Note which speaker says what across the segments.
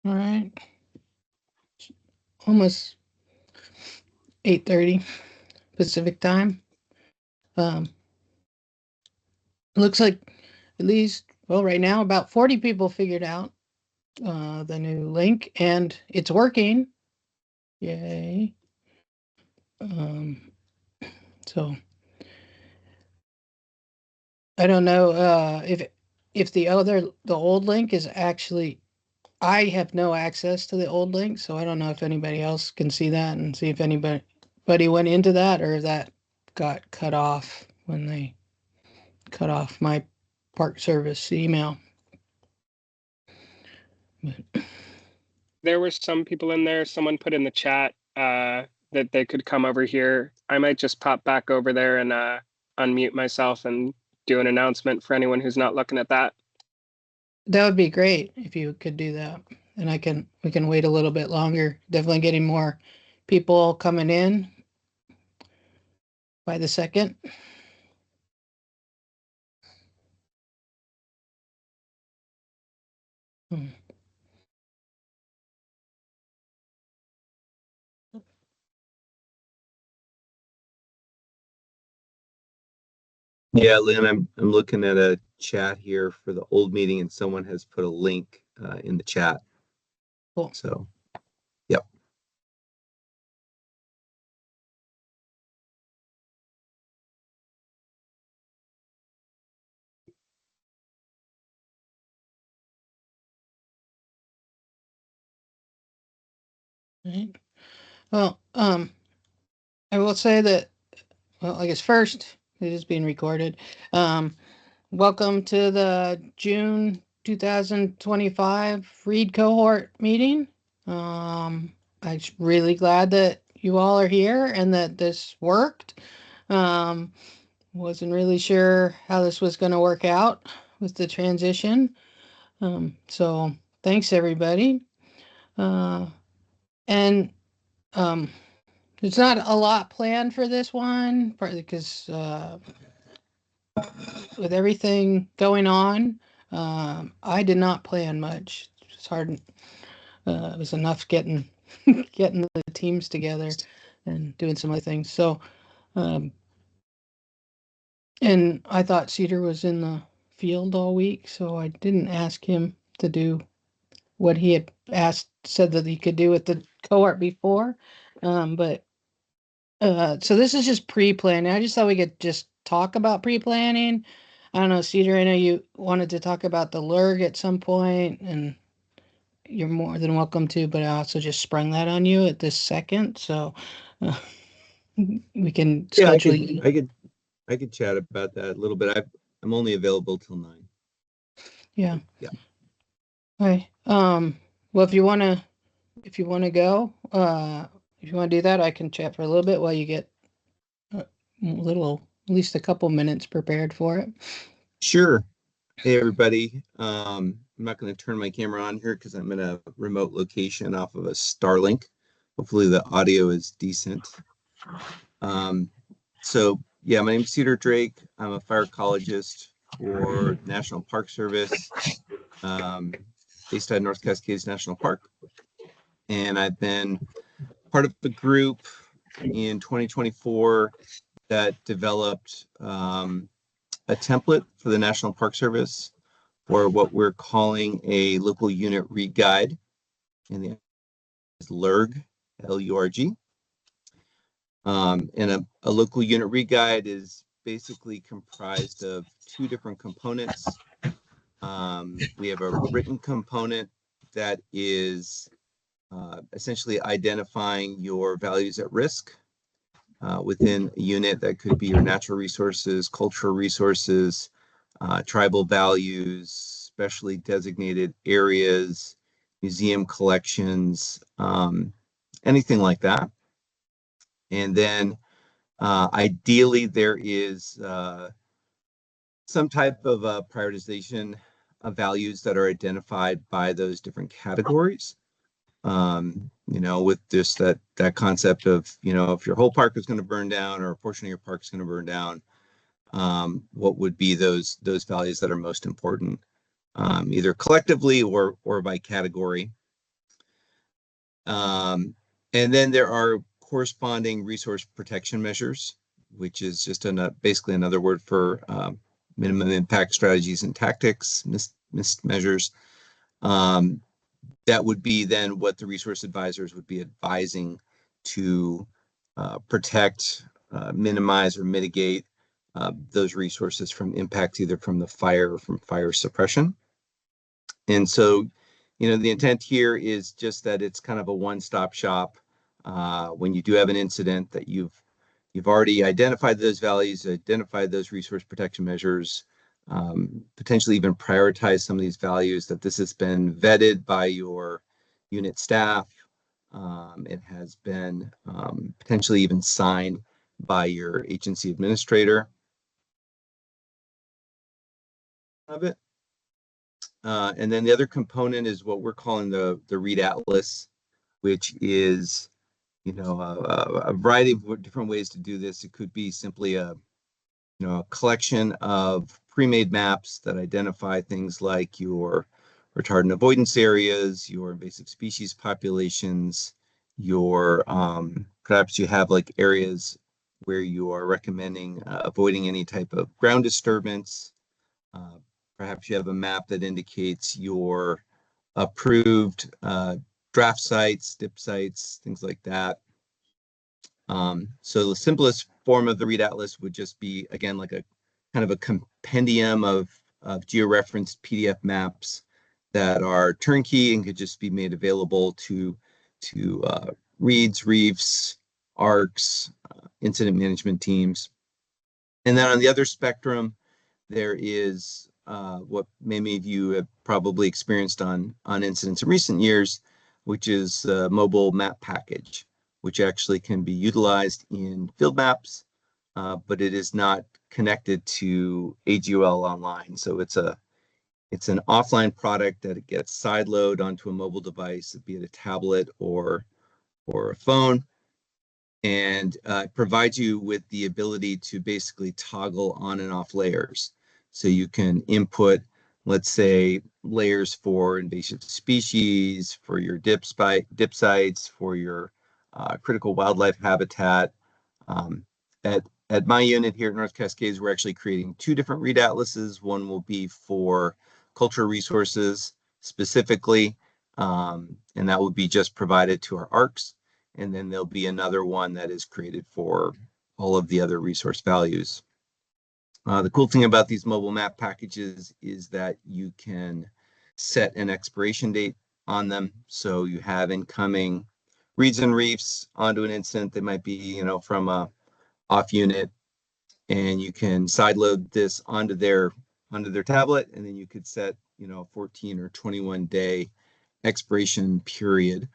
Speaker 1: All right. Almost 8:30 Pacific time. Um, looks like at least, well, right now about 40 people figured out the new link and it's working. Yay. Um, so I don't know if the old link is actually, I have no access to the old link, so I don't know if anybody else can see that and see if anybody went into that or that got cut off when they cut off my Park Service email. But,
Speaker 2: There were some people in there. Someone put in the chat that they could come over here. I might just pop back over there and unmute myself and do an announcement for anyone who's not looking at that.
Speaker 1: that would be great if you could do that. And we can wait a little bit longer. Definitely getting more people coming in by the second. Hmm.
Speaker 3: Yeah, Lynn, I'm looking at a chat here for the old meeting, and someone has put a link in the chat.
Speaker 1: Cool.
Speaker 3: So, yep.
Speaker 1: Right. Well, I will say that, well, I guess first, it is being recorded. Welcome to the June 2025 READ Cohort meeting. I'm really glad that you all are here and that this worked. Um, wasn't really sure how this was going to work out with the transition. So thanks everybody. Uh, and there's not a lot planned for this one, partly because with everything going on, I did not plan much. It's hard. It was enough getting getting the teams together and doing some other things. So, um, and I thought Cedar was in the field all week, so I didn't ask him to do what he had said that he could do with the cohort before. But so this is just pre-planning. I just thought we could just talk about pre-planning. I don't know, Cedar, I know you wanted to talk about the LURG at some point, and you're more than welcome to, but I also just sprung that on you at this second. So uh, we can
Speaker 3: Yeah,
Speaker 1: schedule.
Speaker 3: I could chat about that a little bit. I'm only available till 9.
Speaker 1: Yeah.
Speaker 3: Yeah.
Speaker 1: Okay. Well, if you wanna go, if you wanna do that, I can chat for a little bit while you get a little, at least a couple minutes prepared for it.
Speaker 3: Sure. Hey, everybody. I'm not going to turn my camera on here because I'm in a remote location off of a Starlink. Hopefully the audio is decent. So yeah, my name's Cedar Drake. I'm a fire ecologist for National Park Service, based out of North Cascades National Park. And I've been part of the group in 2024 that developed a template for the National Park Service for what we're calling a local unit read guide, and the is LURG, L-U-R-G. And a local unit read guide is basically comprised of 2 different components. We have a written component that is essentially identifying your values at risk within a unit. That could be your natural resources, cultural resources, tribal values, specially designated areas, museum collections, anything like that. And then ideally there is some type of prioritization of values that are identified by those different categories. With just that concept of, if your whole park is going to burn down or a portion of your park is going to burn down, what would be those values that are most important, either collectively or by category. And then there are corresponding resource protection measures, which is just basically another word for minimum impact strategies and tactics, missed measures. That would be then what the resource advisors would be advising to protect, minimize, or mitigate those resources from impacts either from the fire or from fire suppression. And so, the intent here is just that it's kind of a one-stop shop. When you do have an incident, that you've already identified those values, identified those resource protection measures, potentially even prioritize some of these values, that this has been vetted by your unit staff. It has been potentially even signed by your agency administrator of it. And then the other component is what we're calling the READ Atlas, which is, a variety of different ways to do this. It could be simply a collection of pre-made maps that identify things like your retardant avoidance areas, your invasive species populations, your perhaps you have like areas where you are recommending avoiding any type of ground disturbance. Perhaps you have a map that indicates your approved draft sites, dip sites, things like that. So the simplest form of the READ Atlas would just be, again, like a kind of a compendium of georeferenced PDF maps that are turnkey and could just be made available to READs, reefs, ARCs, incident management teams. And then on the other spectrum, there is what many of you have probably experienced on incidents in recent years, which is a mobile map package, which actually can be utilized in field maps, but it is not connected to AGOL online. So it's an offline product that it gets sideload onto a mobile device, be it a tablet or a phone, and provides you with the ability to basically toggle on and off layers. So you can input, let's say, layers for invasive species, for your dip sites, for your critical wildlife habitat. At my unit here at North Cascades, we're actually creating two different READ atlases. One will be for cultural resources specifically, and that will be just provided to our ARCs. And then there'll be another one that is created for all of the other resource values. The cool thing about these mobile map packages is that you can set an expiration date on them. So you have incoming reads and reefs onto an incident that might be, from a off unit, and you can sideload this onto their tablet, and then you could set, a 14 or 21 day expiration period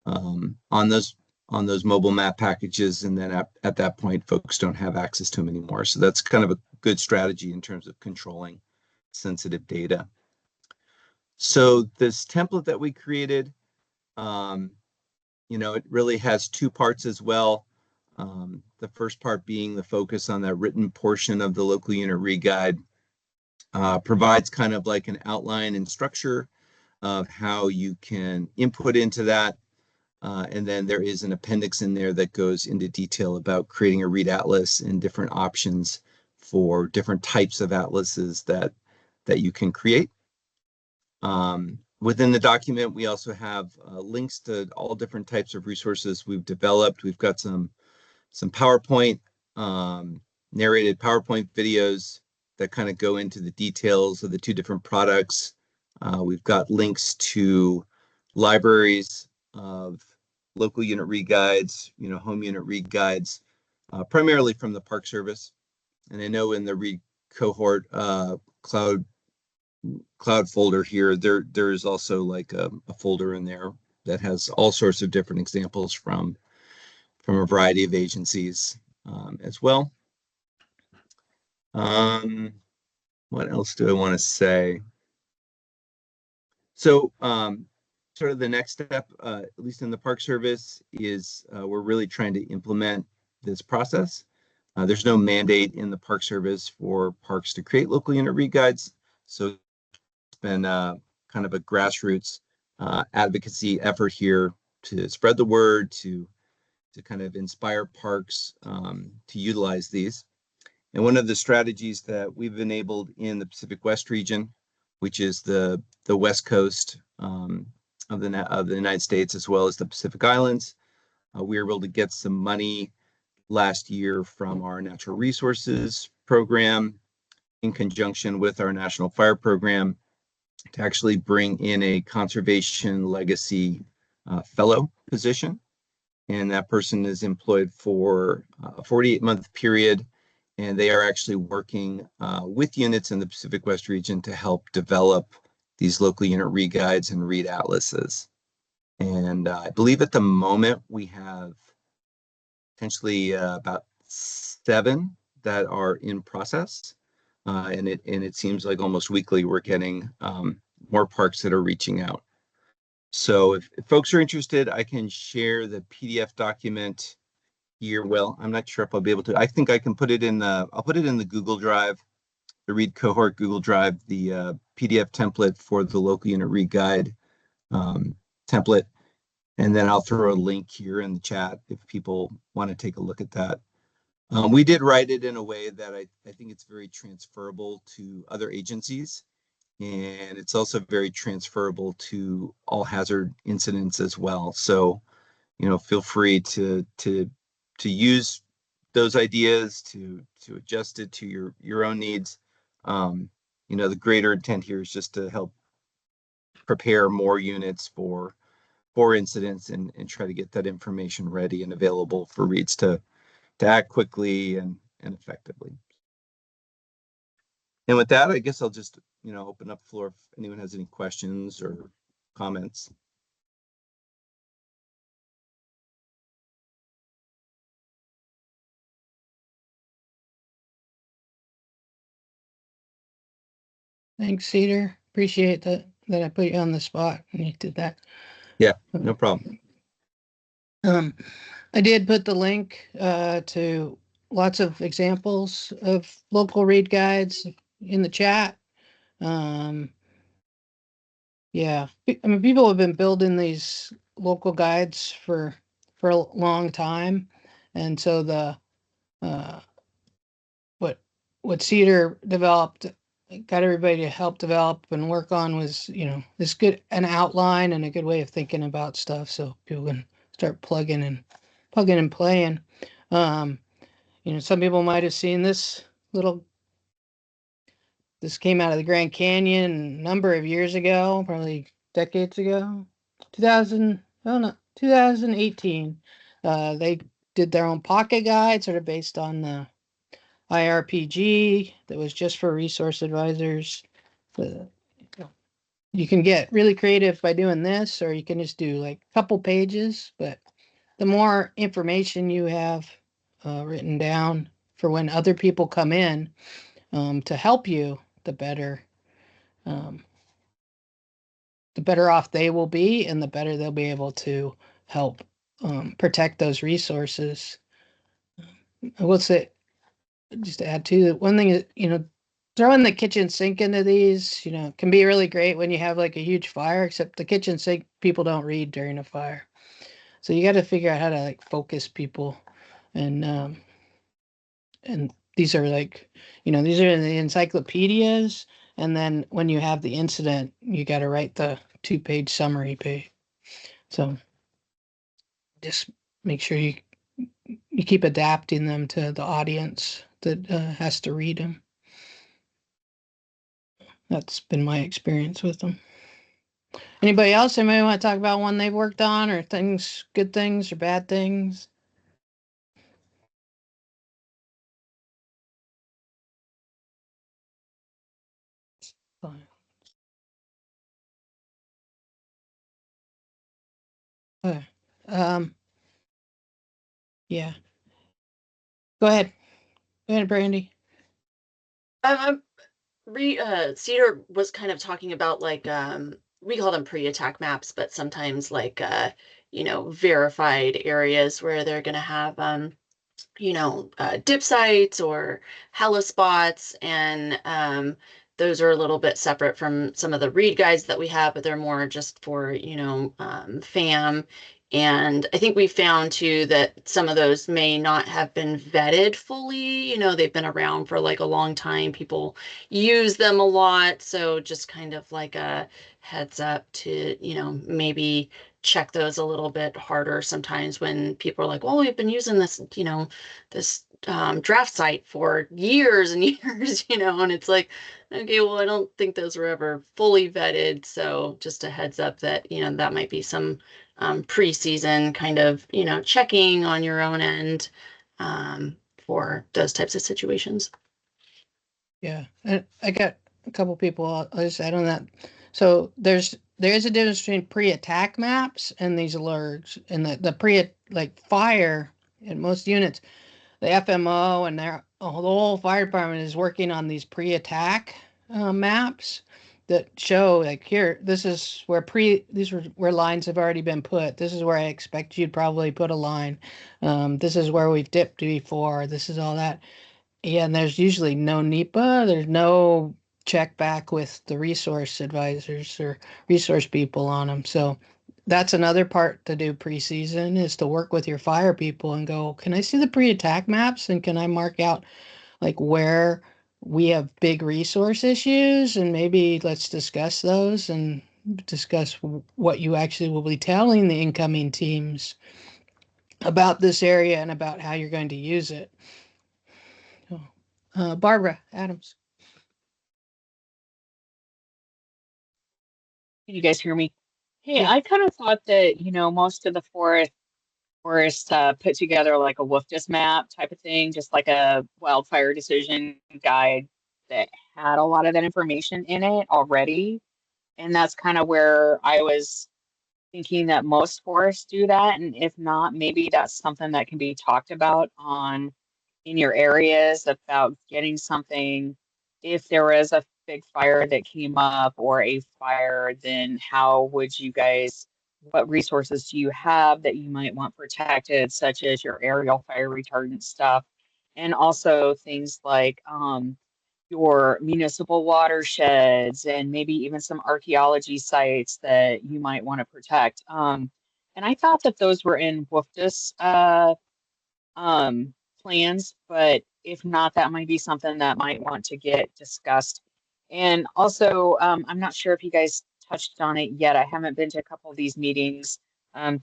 Speaker 3: on those mobile map packages, and then at that point, folks don't have access to them anymore. So that's kind of a good strategy in terms of controlling sensitive data. So this template that we created, it really has two parts as well. The first part being the focus on that written portion of the local unit READ guide, provides kind of like an outline and structure of how you can input into that. And then there is an appendix in there that goes into detail about creating a READ atlas and different options for different types of atlases that you can create. Within the document, we also have links to all different types of resources we've developed. We've got some PowerPoint, narrated PowerPoint videos that kind of go into the details of the two different products. We've got links to libraries of local unit READ guides, home unit READ guides, primarily from the Park Service. And I know in the READ Cohort cloud folder here, there's also like a folder in there that has all sorts of different examples from a variety of agencies as well. What else do I want to say? So sort of the next step, at least in the Park Service, is we're really trying to implement this process. There's no mandate in the Park Service for parks to create local unit READ guides. So it's been kind of a grassroots advocacy effort here spread the word, to kind of inspire parks to utilize these. And one of the strategies that we've enabled in the Pacific West region, which is the west coast of the United States, as well as the Pacific Islands, we were able to get some money last year from our natural resources program in conjunction with our National Fire Program to actually bring in a conservation legacy fellow position. And that person is employed for a 48-month period. And they are actually working with units in the Pacific West region to help develop these local unit READ guides and READ atlases. And I believe at the moment we have potentially about 7 that are in process. And it seems like almost weekly we're getting more parks that are reaching out. So if folks are interested, I can share the PDF document here. Well, I'm not sure if I'll be able to. I think I can put it in I'll put it in the Google Drive, the READ Cohort Google Drive, the PDF template for the local unit READ guide template. And then I'll throw a link here in the chat if people want to take a look at that. We did write it in a way that I think it's very transferable to other agencies. And it's also very transferable to all hazard incidents as well. So, feel free to use those ideas to adjust it to your own needs. The greater intent here is just to help prepare more units for incidents and try to get that information ready and available for READs to act quickly and effectively. And with that, I guess I'll just, open up the floor if anyone has any questions or comments.
Speaker 1: Thanks, Cedar. Appreciate that I put you on the spot and you did that.
Speaker 3: Yeah, no problem.
Speaker 1: I did put the link to lots of examples of local READ guides in the chat. Yeah, I mean, people have been building these local guides for a long time, and so the what Cedar developed, got everybody to help develop and work on was, this good an outline and a good way of thinking about stuff, so people can start plugging and playing. Some people might have seen this came out of the Grand Canyon a number of years ago, probably decades ago, 2018. They did their own pocket guide, sort of based on the IRPG that was just for resource advisors. You can get really creative by doing this, or you can just do like a couple pages, but the more information you have written down for when other people come in to help you, the better off they will be, and the better they'll be able to help protect those resources. I will say, just to add to that, one thing is, throwing the kitchen sink into these, can be really great when you have like a huge fire, except the kitchen sink people don't read during a fire. So you got to figure out how to like focus people. And these are like, these are the encyclopedias. And then when you have the incident, you got to write the 2-page summary page. So just make sure you keep adapting them to the audience that has to read them. That's been my experience with them. Anybody else? Anybody want to talk about one they've worked on, or things, good things or bad things? Fine. Okay. Yeah. Go ahead. Go ahead, Brandy.
Speaker 4: Cedar was kind of talking about like we call them pre-attack maps, but sometimes like verified areas where they're gonna have dip sites or helospots, and those are a little bit separate from some of the READ guides that we have, but they're more just for FAM. And I think we found too that some of those may not have been vetted fully. They've been around for like a long time. People use them a lot. So just kind of like a heads up to, maybe check those a little bit harder sometimes when people are like, well, we've been using this, this draft site for years and years, and it's like, okay, well, I don't think those were ever fully vetted. So just a heads up that, that might be some preseason kind of, checking on your own end for those types of situations.
Speaker 1: Yeah, and I got a couple people. I'll just add on that. So there is a difference between pre-attack maps and these alerts, and the pre like fire in most units, the FMO and the whole fire department is working on these pre-attack maps that show like here, this is where these are where lines have already been put. This is where I expect you'd probably put a line. This is where we've dipped before. This is all that. Yeah, and there's usually no NEPA. There's no check back with the resource advisors or resource people on them. So that's another part to do preseason is to work with your fire people and go, can I see the pre-attack maps and can I mark out like where we have big resource issues and maybe let's discuss those and discuss what you actually will be telling the incoming teams about this area and about how you're going to use it. Barbara Adams.
Speaker 5: Can you guys hear me? Hey,
Speaker 1: Yeah.
Speaker 5: I kind of thought that, most of the forests put together like a WFDS map type of thing, just like a wildfire decision guide that had a lot of that information in it already. And that's kind of where I was thinking that most forests do that. And if not, maybe that's something that can be talked about in your areas about getting something. If there was a big fire that came up or a fire, then how would you guys, what resources do you have that you might want protected, such as your aerial fire retardant stuff, and also things like your municipal watersheds and maybe even some archaeology sites that you might want to protect. And I thought that those were in WFDS plans, but if not, that might be something that might want to get discussed. And also, I'm not sure if you guys touched on it yet. I haven't been to a couple of these meetings,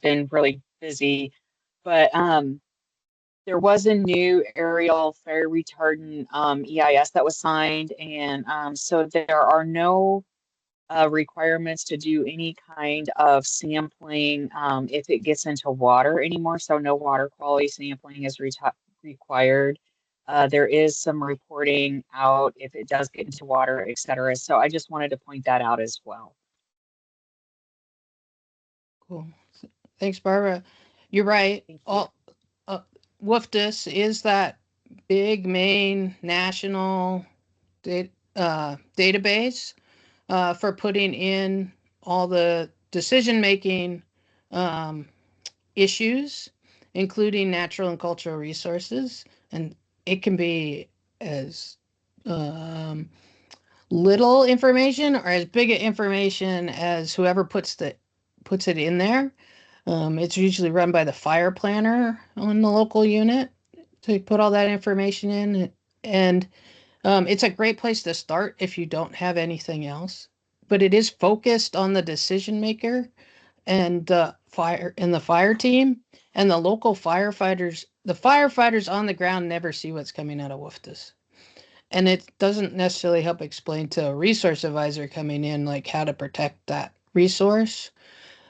Speaker 5: been really busy, but there was a new aerial fire retardant EIS that was signed, and so there are no requirements to do any kind of sampling if it gets into water anymore. So no water quality sampling is required. There is some reporting out if it does get into water, et cetera. So I just wanted to point that out as well.
Speaker 1: Cool. Thanks, Barbara. You're right.
Speaker 5: Thank you.
Speaker 1: All WFDS is that big main national database for putting in all the decision-making issues, including natural and cultural resources. And it can be as little information or as big information as whoever puts it in there. It's usually run by the fire planner on the local unit to put all that information in. And it's a great place to start if you don't have anything else. But it is focused on the decision maker and the fire team and the local firefighters. The firefighters on the ground never see what's coming out of WFDS. And it doesn't necessarily help explain to a resource advisor coming in like how to protect that resource.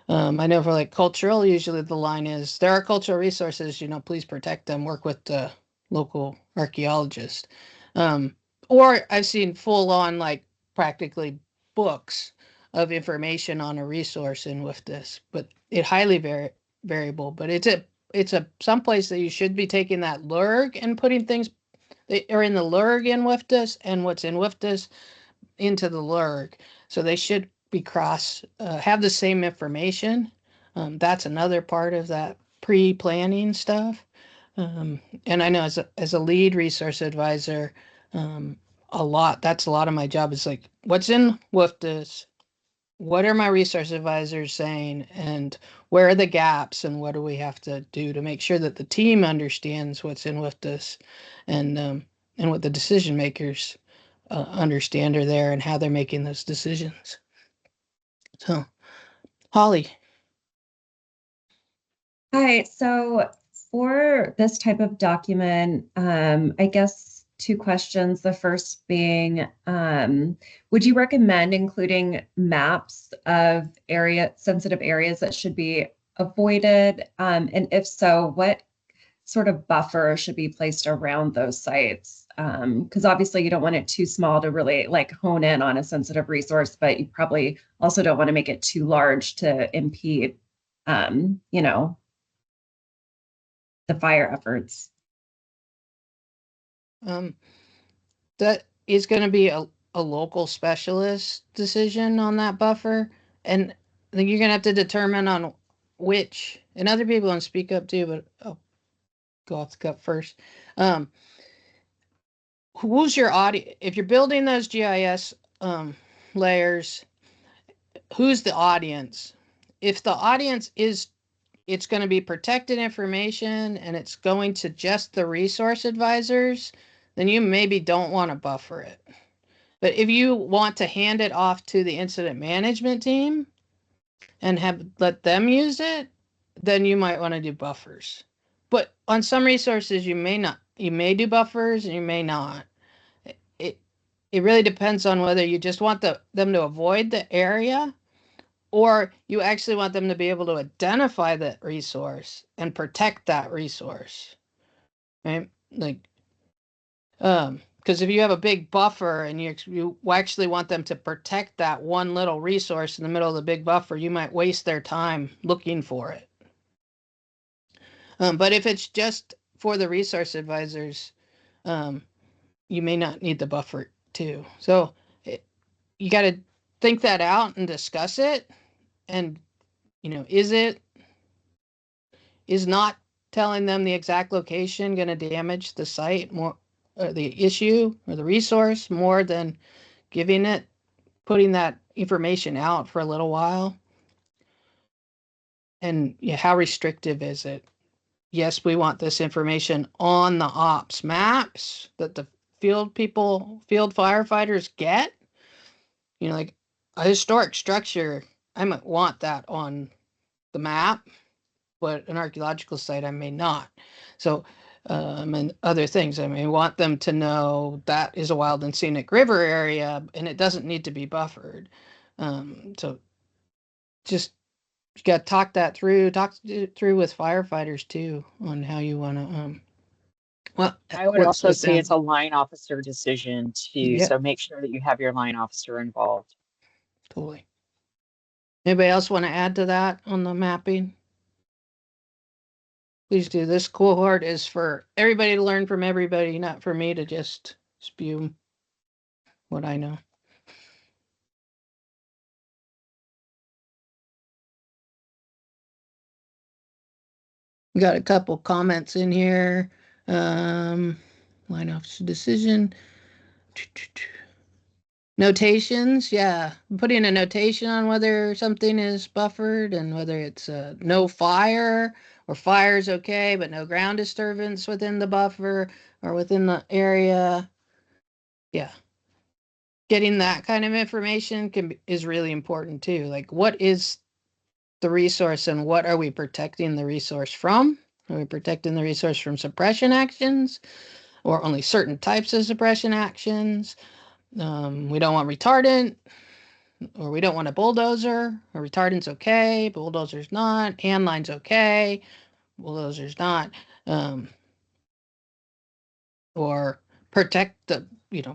Speaker 1: I know for like cultural, usually the line is there are cultural resources, please protect them, work with the local archaeologist. Or I've seen full on like practically books of information on a resource in with this, but it highly variable. But it's a someplace that you should be taking that lurg and putting things that are in the lurg in WFDS and what's in WFDS into the lurg. So they should be have the same information. That's another part of that pre-planning stuff. And I know as a lead resource advisor, that's a lot of my job is like, what's in WFDS? what are my resource advisors saying, and where are the gaps, and what do we have to do to make sure that the team understands what's in with this, and what the decision makers understand are there and how they're making those decisions. So, Holly.
Speaker 6: Hi, so for this type of document, I guess 2 questions. The first being, would you recommend including maps of sensitive areas that should be avoided? And if so, what sort of buffer should be placed around those sites? Because obviously you don't want it too small to really like hone in on a sensitive resource, but you probably also don't want to make it too large to impede, you know, the fire efforts.
Speaker 1: That is going to be a local specialist decision on that buffer, and I think you're going to have to determine on which, and other people can speak up too, but I'll go off the cuff first. Who's your audience? If you're building those GIS layers, who's the audience? If the audience is, it's going to be protected information and it's going to just the resource advisors, then you maybe don't want to buffer it. But if you want to hand it off to the incident management team and let them use it, then you might want to do buffers. But on some resources, you may not. You may do buffers and you may not. It really depends on whether you just want them to avoid the area, or you actually want them to be able to identify that resource and protect that resource, right? Like, because if you have a big buffer and you actually want them to protect that one little resource in the middle of the big buffer, you might waste their time looking for it. But if it's just for the resource advisors, you may not need the buffer too. So you got to think that out and discuss it. And, is not telling them the exact location going to damage the site more, or the issue or the resource more than putting that information out for a little while? And how restrictive is it? Yes, we want this information on the ops maps that the field firefighters get. Like a historic structure, I might want that on the map, but an archaeological site I may not. So, and other things, I may want them to know that is a wild and scenic river area, and it doesn't need to be buffered. So just, you got to talk through with firefighters too on how you want to,
Speaker 5: I would also say it's a line officer decision too.
Speaker 1: Yeah.
Speaker 5: So make sure that you have your line officer involved.
Speaker 1: Totally. Anybody else want to add to that on the mapping? Please do. This cohort is for everybody to learn from everybody, not for me to just spew what I know. We got a couple comments in here. Line officer decision. Notations, yeah. Putting a notation on whether something is buffered and whether it's no fire, or fire's okay, but no ground disturbance within the buffer or within the area. Yeah. Getting that kind of information is really important too. Like, what is the resource and what are we protecting the resource from? Are we protecting the resource from suppression actions or only certain types of suppression actions? We don't want retardant, or we don't want a bulldozer, or retardant's okay, bulldozer's not, handline's okay, bulldozer's not. Or protect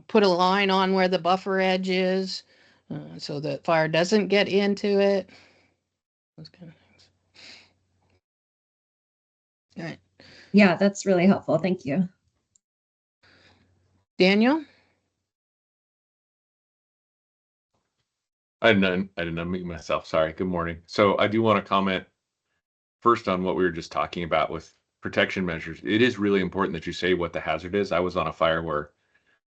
Speaker 1: put a line on where the buffer edge is, so that fire doesn't get into it. Those kind of things. All right.
Speaker 6: Yeah, that's really helpful. Thank you.
Speaker 1: Daniel?
Speaker 7: I didn't unmute myself. Sorry. Good morning. So I do want to comment first on what we were just talking about with protection measures. It is really important that you say what the hazard is. I was on a fire where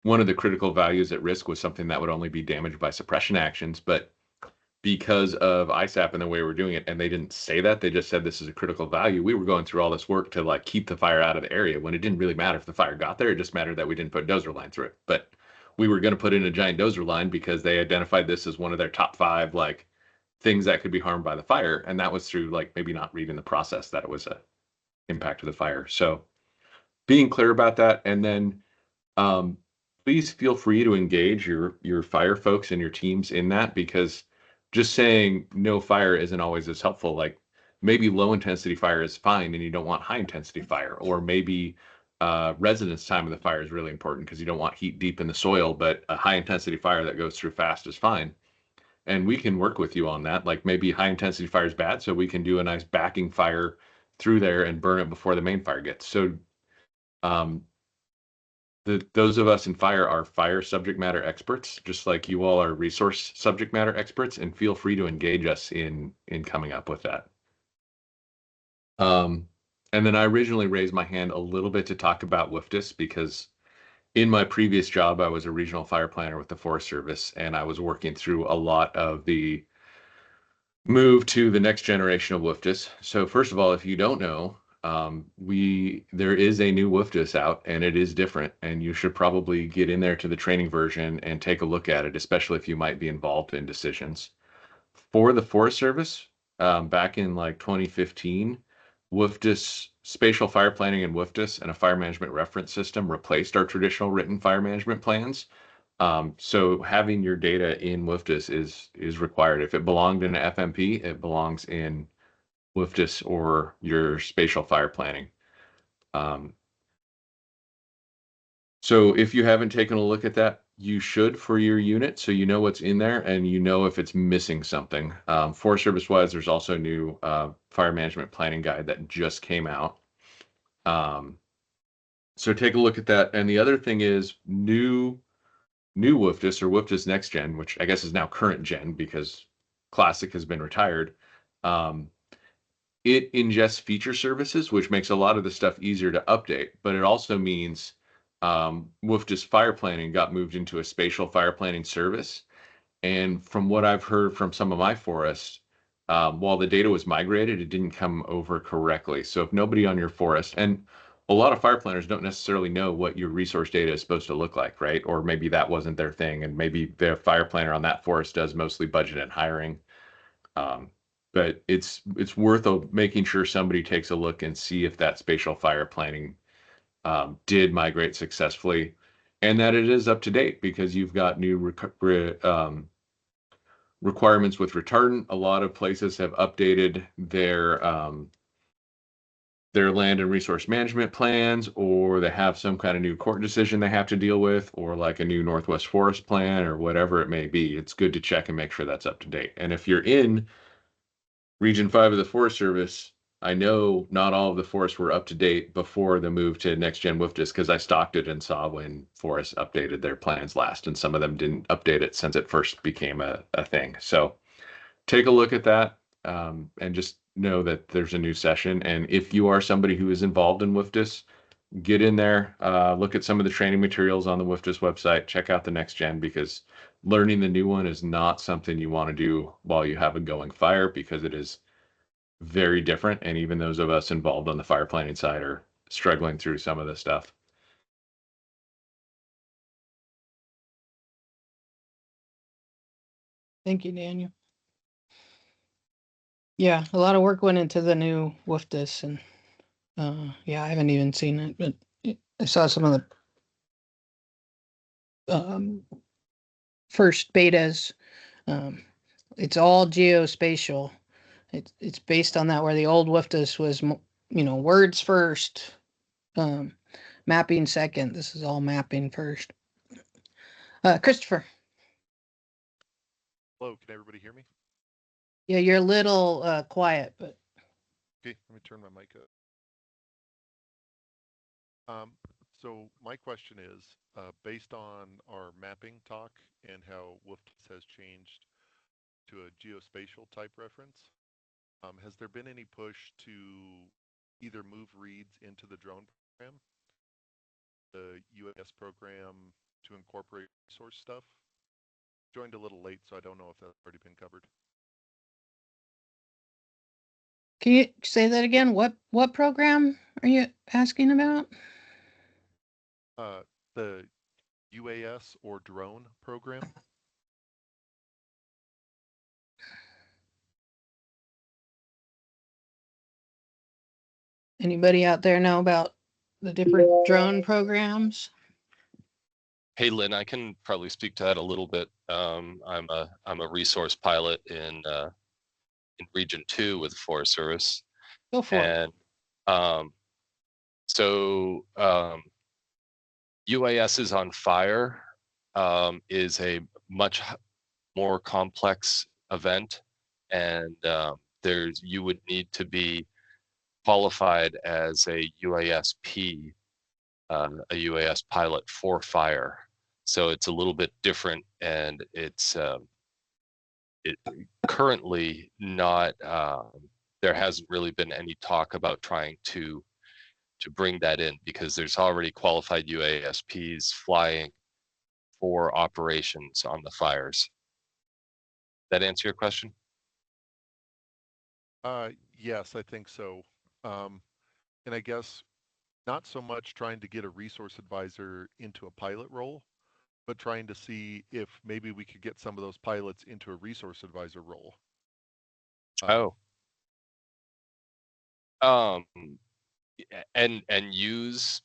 Speaker 7: one of the critical values at risk was something that would only be damaged by suppression actions, but because of ISAP and the way we're doing it. And they didn't say that. They just said this is a critical value. We were going through all this work to like keep the fire out of the area when it didn't really matter if the fire got there. It just mattered that we didn't put dozer line through it. But we were going to put in a giant dozer line because they identified this as one of their top 5 like things that could be harmed by the fire. And that was through like maybe not reading the process that it was a impact of the fire. So being clear about that. And then um, please feel free to engage your fire folks and your teams in that, because just saying no fire isn't always as helpful. Like maybe low intensity fire is fine and you don't want high intensity fire, or maybe residence time of the fire is really important because you don't want heat deep in the soil, but a high intensity fire that goes through fast is fine. And we can work with you on that. Like maybe high intensity fire is bad, so we can do a nice backing fire through there and burn it before the main fire gets. So um, those of us in fire are fire subject matter experts, just like you all are resource subject matter experts, and feel free to engage us in coming up with that. And then I originally raised my hand a little bit to talk about WFDS because in my previous job, I was a regional fire planner with the Forest Service, and I was working through a lot of the move to the next generation of WFDS. So first of all, if you don't know, there is a new WFDS out and it is different, and you should probably get in there to the training version and take a look at it, especially if you might be involved in decisions. For the Forest Service, back in like 2015, WFDS, spatial fire planning and WFDS and a fire management reference system replaced our traditional written fire management plans. So having your data in WFDS is required. If it belonged in an FMP, it belongs in WFDS or your spatial fire planning. So if you haven't taken a look at that, you should for your unit, so you know what's in there and you know if it's missing something. Forest Service wise, there's also a new fire management planning guide that just came out. So take a look at that. And the other thing is new WFDS or WFDS Next Gen, which I guess is now current gen because Classic has been retired. It ingests feature services, which makes a lot of the stuff easier to update, but it also means WFDS fire planning got moved into a spatial fire planning service. And from what I've heard from some of my forests, while the data was migrated, it didn't come over correctly. So if nobody on your forest, and a lot of fire planners don't necessarily know what your resource data is supposed to look like, right? Or maybe that wasn't their thing, and maybe their fire planner on that forest does mostly budget and hiring. But it's worth making sure somebody takes a look and see if that spatial fire planning did migrate successfully, and that it is up to date because you've got new requirements with retardant. A lot of places have updated their land and resource management plans, or they have some kind of new court decision they have to deal with, or like a new Northwest Forest plan or whatever it may be. It's good to check and make sure that's up to date. And if you're in Region 5 of the Forest Service, I know not all of the forests were up to date before the move to Next Gen WFDS because I stalked it and saw when forests updated their plans last, and some of them didn't update it since it first became a thing. So take a look at that and just know that there's a new session. And if you are somebody who is involved in WFDS, get in there, look at some of the training materials on the WFDS website, check out the Next Gen, because learning the new one is not something you want to do while you have a going fire, because it is very different. And even those of us involved on the fire planning side are struggling through some of this stuff.
Speaker 1: Thank you, Daniel. Yeah, a lot of work went into the new WFDS, and yeah, I haven't even seen it, but I saw some of the first betas. It's all geospatial. It's based on that, where the old WFDS was, words first, mapping second. This is all mapping first. Christopher.
Speaker 8: Hello, can everybody hear me?
Speaker 1: Yeah, you're a little quiet, but
Speaker 8: Okay, let me turn my mic up. So my question is, based on our mapping talk and how WFDS has changed to a geospatial type reference, has there been any push to either move reads into the drone program, the UAS program, to incorporate resource stuff? Joined a little late, so I don't know if that's already been covered.
Speaker 1: Can you say that again? What program are you asking about?
Speaker 8: The UAS or drone program.
Speaker 1: Anybody out there know about the different drone programs?
Speaker 9: Hey, Lynn, I can probably speak to that a little bit. I'm a resource pilot in Region 2 with the Forest Service,
Speaker 1: Go for it.
Speaker 9: and so UASs on fire is a much more complex event, and you would need to be qualified as a UASP, a UAS pilot for fire. So it's a little bit different, and it's currently not. There hasn't really been any talk about trying to bring that in, because there's already qualified UASPs flying for operations on the fires. That answer your question?
Speaker 8: Yes, I think so. And I guess not so much trying to get a resource advisor into a pilot role, but trying to see if maybe we could get some of those pilots into a resource advisor role.
Speaker 9: Oh. And use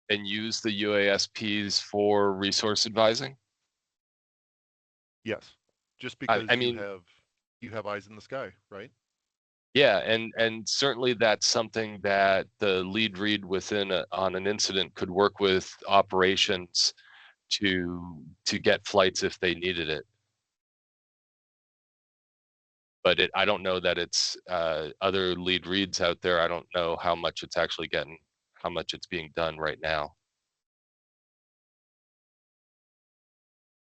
Speaker 9: the UASPs for resource advising?
Speaker 8: Yes, just because
Speaker 9: I mean,
Speaker 8: you have eyes in the sky, right?
Speaker 9: yeah, and certainly that's something that the lead read on an incident could work with operations to get flights if they needed it. But I don't know that it's other lead reads out there. I don't know how much it's actually how much it's being done right now.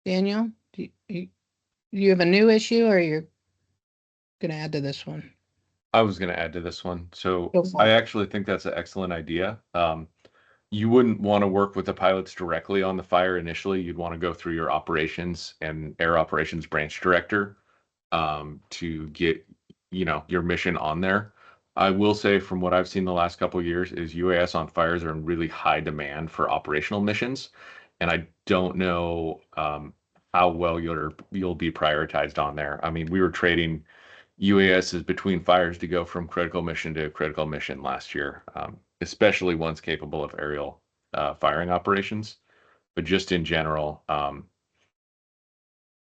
Speaker 1: Daniel, do you have a new issue, or you're going to add to this one?
Speaker 7: I was going to add to this one. So
Speaker 1: Go for
Speaker 7: I
Speaker 1: it.
Speaker 7: actually think that's an excellent idea. You wouldn't want to work with the pilots directly on the fire initially. You'd want to go through your operations and air operations branch director to get, your mission on there. I will say, from what I've seen the last couple of years, is UAS on fires are in really high demand for operational missions, and I don't know how well you'll be prioritized on there. I mean, we were trading UASs between fires to go from critical mission to critical mission last year, especially ones capable of aerial firing operations. But just in general,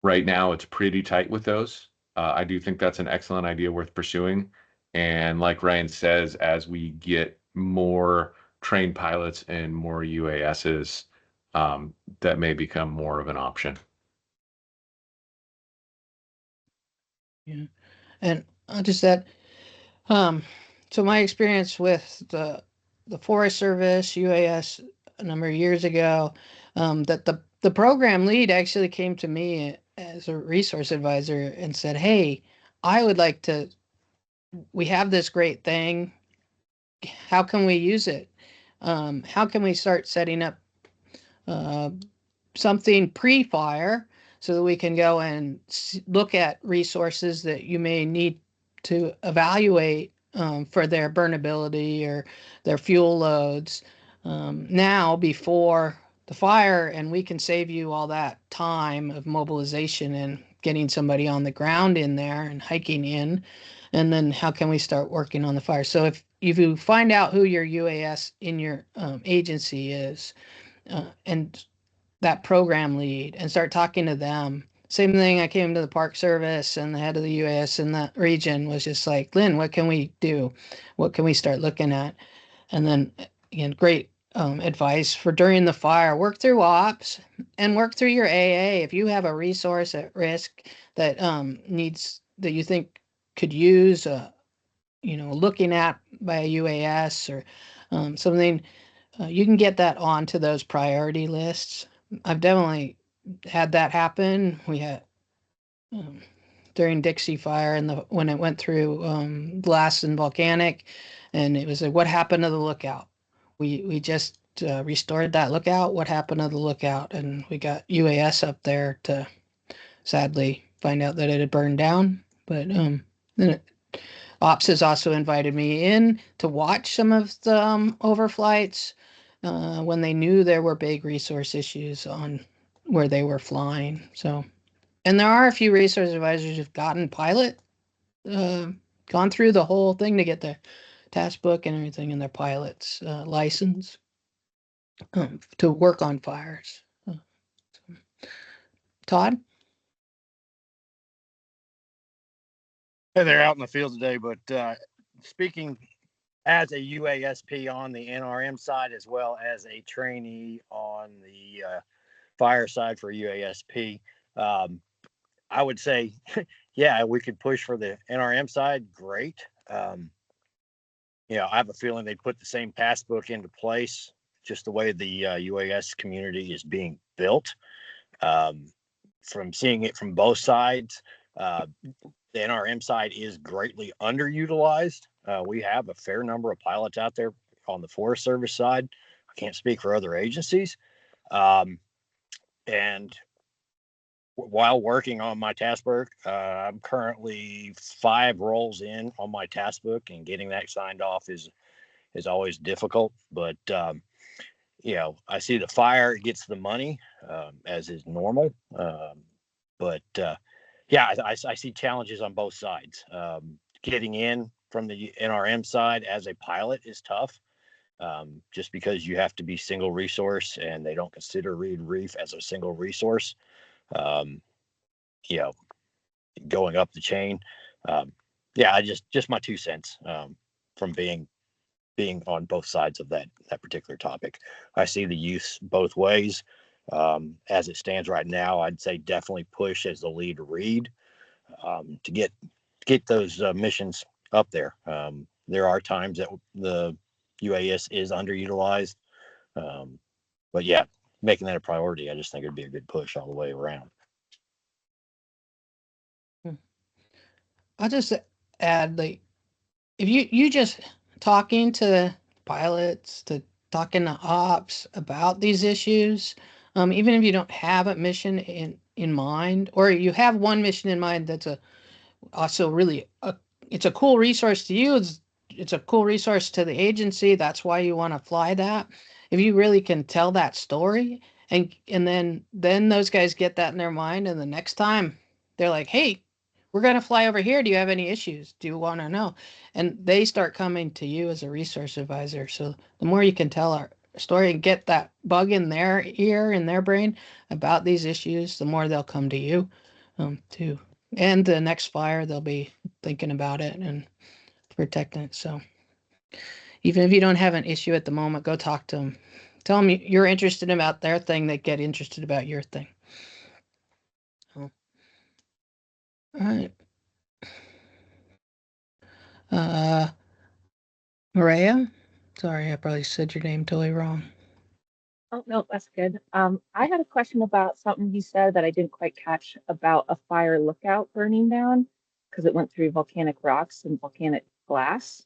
Speaker 7: right now it's pretty tight with those. I do think that's an excellent idea worth pursuing. And like Ryan says, as we get more trained pilots and more UASs, that may become more of an option.
Speaker 1: Yeah, and I'll just add, so my experience with the Forest Service UAS a number of years ago, that the program lead actually came to me as a resource advisor and said, "Hey, I would like to. We have this great thing. How can we use it? How can we start setting up uh, something pre-fire so that we can go and look at resources that you may need to evaluate for their burnability or their fuel loads now before the fire, and we can save you all that time of mobilization and getting somebody on the ground in there and hiking in. And then how can we start working on the fire? So if you find out who your UAS in your agency is, and that program lead, and start talking to them. Same thing, I came to the Park Service, and the head of the US in that region was just like, Lynn, what can we do? What can we start looking at? And then, again, great advice for during the fire. Work through ops and work through your AA. If you have a resource at risk that that you think could use, looking at by a UAS or something, you can get that onto those priority lists. I've definitely had that happen. We had during Dixie Fire and when it went through Blast and Volcanic, and it was like, what happened to the lookout? We just restored that lookout. What happened to the lookout? And we got UAS up there to sadly find out that it had burned down. But then Ops has also invited me in to watch some of the overflights when they knew there were big resource issues on where they were flying. So, and there are a few resource advisors who've gotten pilot, uh, gone through the whole thing to get their task book and everything in their pilot's license to work on fires. Todd?
Speaker 10: Hey, they're out in the field today, but speaking as a UASP on the NRM side, as well as a trainee on the fire side for UASP, I would say, yeah, we could push for the NRM side. Great. I have a feeling they put the same passbook into place, just the way the UAS community is being built. From seeing it from both sides, the NRM side is greatly underutilized. We have a fair number of pilots out there on the Forest Service side. I can't speak for other agencies. And while working on my task book, I'm currently 5 rolls in on my task book, and getting that signed off is always difficult. But I see the fire gets the money, as is normal. But I see challenges on both sides. Getting in from the NRM side as a pilot is tough, just because you have to be single resource, and they don't consider READ Reef as a single resource. Um, Going up the chain. I just my 2 cents, from being on both sides of that particular topic. I see the use both ways. As it stands right now, I'd say definitely push as the lead READ, to get those missions up there. There are times that the UAS is underutilized, but yeah, making that a priority, I just think it'd be a good push all the way around.
Speaker 1: I'll just add, like, if you just talking to pilots, to talking to ops about these issues, even if you don't have a mission in mind, or you have one mission in mind that's also really it's a cool resource to you. It's a cool resource to the agency. That's why you want to fly that. If you really can tell that story, and then those guys get that in their mind, and the next time they're like, hey, we're going to fly over here. Do you have any issues? Do you want to know? And they start coming to you as a resource advisor. So the more you can tell our story and get that bug in their ear, in their brain about these issues, the more they'll come to you, too. And the next fire, they'll be thinking about it and protecting it. So even if you don't have an issue at the moment, go talk to them. Tell them you're interested about their thing. They get interested about your thing. Oh. All right. Maria? Sorry, I probably said your name totally wrong.
Speaker 5: Oh, no, that's good. I had a question about something you said that I didn't quite catch about a fire lookout burning down because it went through volcanic rocks and volcanic glass.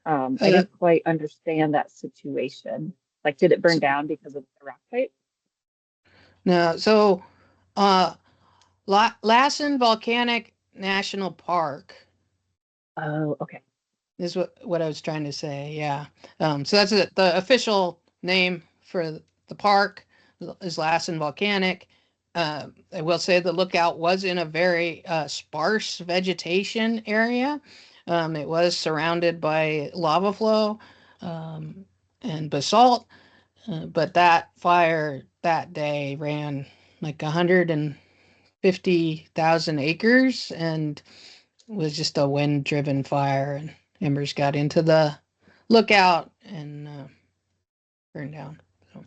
Speaker 5: I didn't quite understand that situation. Like, did it burn down because of the rock type?
Speaker 1: No, so Lassen Volcanic National Park
Speaker 5: Oh, okay.
Speaker 1: is what I was trying to say. Yeah. So that's it. The official name for the park is Lassen Volcanic. I will say the lookout was in a very sparse vegetation area. It was surrounded by lava flow and basalt, but that fire that day ran like 150,000 acres and was just a wind-driven fire, and embers got into the lookout and burned down. So.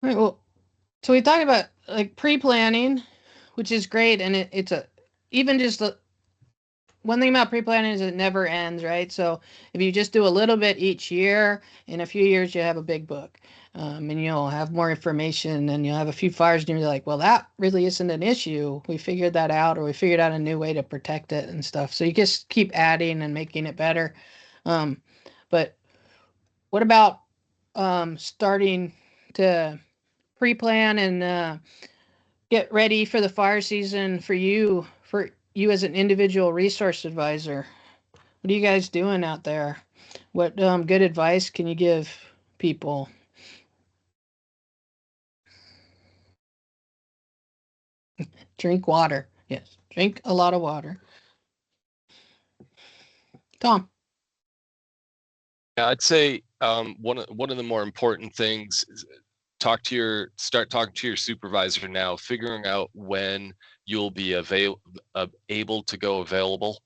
Speaker 1: All right, well, so we talked about like pre-planning, which is great, and it's a even just one thing about pre-planning is it never ends, right? So if you just do a little bit each year, in a few years you have a big book, and you'll have more information, and you'll have a few fires, and you're like, well, that really isn't an issue. We figured that out, or we figured out a new way to protect it and stuff. So you just keep adding and making it better. But what about starting to pre-plan and get ready for the fire season for you as an individual resource advisor? What are you guys doing out there? What good advice can you give people? Drink water. Yes, drink a lot of water. Tom.
Speaker 9: Yeah, I'd say one of the more important things is start talking to your supervisor now, figuring out when you'll be able to go available.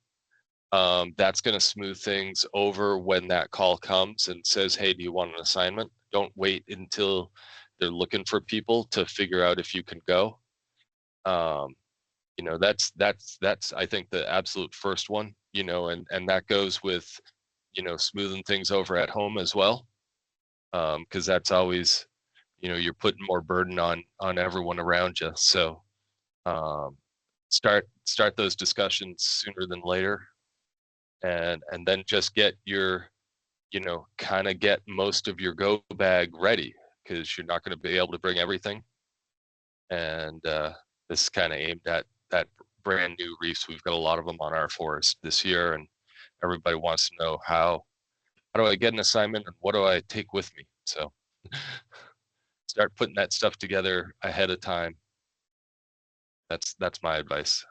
Speaker 9: That's going to smooth things over when that call comes and says, "Hey, do you want an assignment?" Don't wait until they're looking for people to figure out if you can go. That's I think the absolute first one. And that goes with smoothing things over at home as well, because that's always you're putting more burden on everyone around you. So start those discussions sooner than later, and then just get your kind of get most of your go bag ready, because you're not going to be able to bring everything. And this is kind of aimed at that brand new reefs. We've got a lot of them on our forest this year, and everybody wants to know how do I get an assignment and what do I take with me? So start putting that stuff together ahead of time. That's my advice.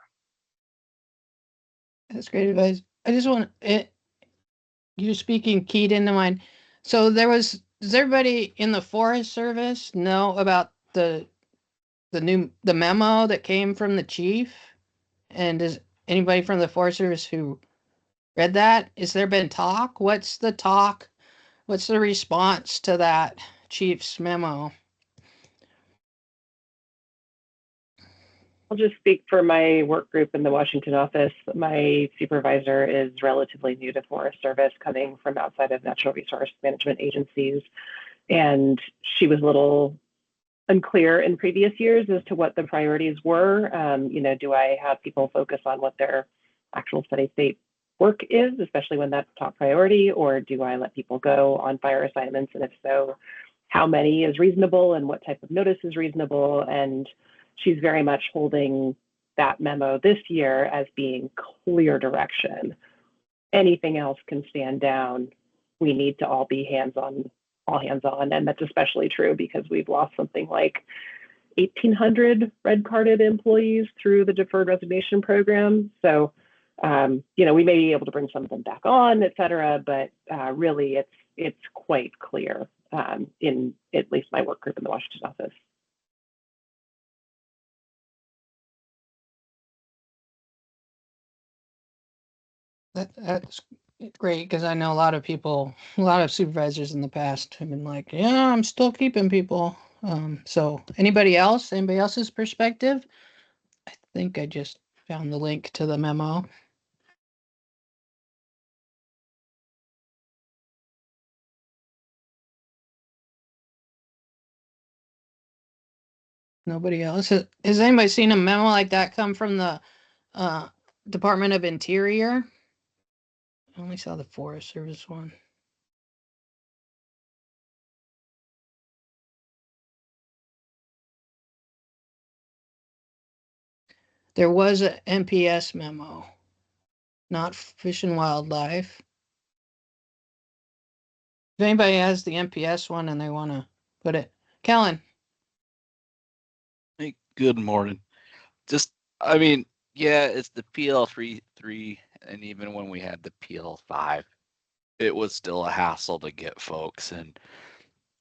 Speaker 1: That's great advice. I just want it. You're speaking keyed into mine. So does everybody in the Forest Service know about the memo that came from the chief? And does anybody from the Forest Service who read that? Has there been talk? What's the talk? What's the response to that chief's memo?
Speaker 11: I'll just speak for my work group in the Washington office. My supervisor is relatively new to Forest Service, coming from outside of natural resource management agencies. And she was a little unclear in previous years as to what the priorities were. Do I have people focus on what their actual steady state work is, especially when that's top priority, or do I let people go on fire assignments? And if so, how many is reasonable and what type of notice is reasonable? And she's very much holding that memo this year as being clear direction. Anything else can stand down. We need to all be all hands on. And that's especially true because we've lost something like 1,800 red carded employees through the deferred resignation program. So, we may be able to bring some of them back on, et cetera, but really it's quite clear in at least my work group in the Washington office.
Speaker 1: That's great, because I know a lot of supervisors in the past have been like, yeah, I'm still keeping people. So anybody else's perspective? I think I just found the link to the memo. Nobody else. Has anybody seen a memo like that come from the Department of Interior? I only saw the Forest Service one. There was a NPS memo, not Fish and Wildlife. If anybody has the NPS one and they want to put it, Kellen.
Speaker 12: Hey, good morning. Yeah, it's the PL3, and even when we had the PL5, it was still a hassle to get folks, and